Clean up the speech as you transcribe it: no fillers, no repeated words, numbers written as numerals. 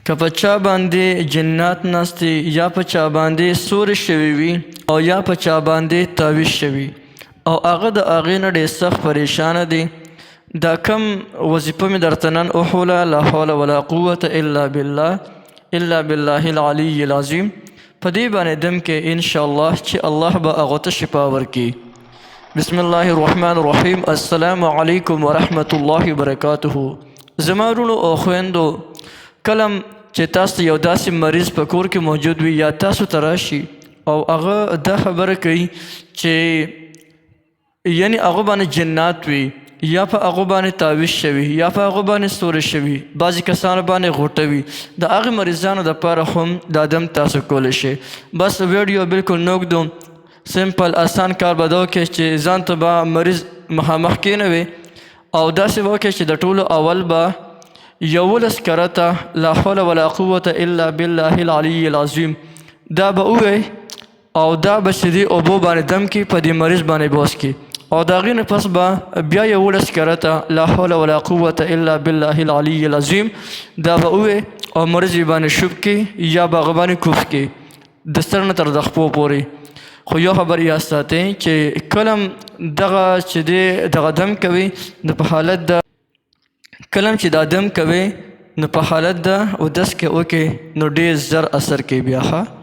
که په چا باندې جنات ناست دي یا په چا باندې سوري شوي وي او یا په چا باندې تعویض شوي او هغه د هغې نه ډېر سخت پریشانه دی، دا کم وظیفه مې درته نن وښوله، لا حول ولا قوة الا بالله العلي العظیم. په دې باندې دم کې انشاءالله چې الله به هغو ته شفا ورکړي. بسم الله الرحمن الرحیم. السلام علیکم ورحمة الله وبرکاته. زما وروڼو او خویندو، کلم چې تاسو ته یو داسې مریض په کور کې موجود وي یا تاسو ته راشي او هغه دا خبره کوي چې یعنی هغه باندې جنات وي یا په هغه باندې تعویض شوي یا په هغه باندې ستوري شوي، بعضې کسانو باندې غوټه وي، د هغې مریضانو دپاره هم دا دم تاسو کولی شئ. بس ویډیو بالکل نه اوږدوم، سمپل آسان کار به دا وکړئ چې ځان ته به مریض مخامخ کېنوي او داسې به وکړئ چې د ټولو اول به 11 کرته لا حول ولا قوة الا بالله العلي العظیم دا به ووایئ او دا به چې دې اوبو باندې دم کړي، په دې مریض باندې به وڅکي او د هغې نه پس به بیا 11 کرته لا حول ولا قوة الا بالله العلي العظیم دا به ووایئ او مریض یې باندې شوب کړي یا به هغه باندې کوف کړي د سر نه تر د خپو پورې. خو یو خبر یاد ساتئ چې کلم دغه چې دی دغه دم کوي نو په حالت د کلم چې دا دم کوي نو په حالت د اودس کې وکړي نو ډېر زر اثر کوي بیا ښه.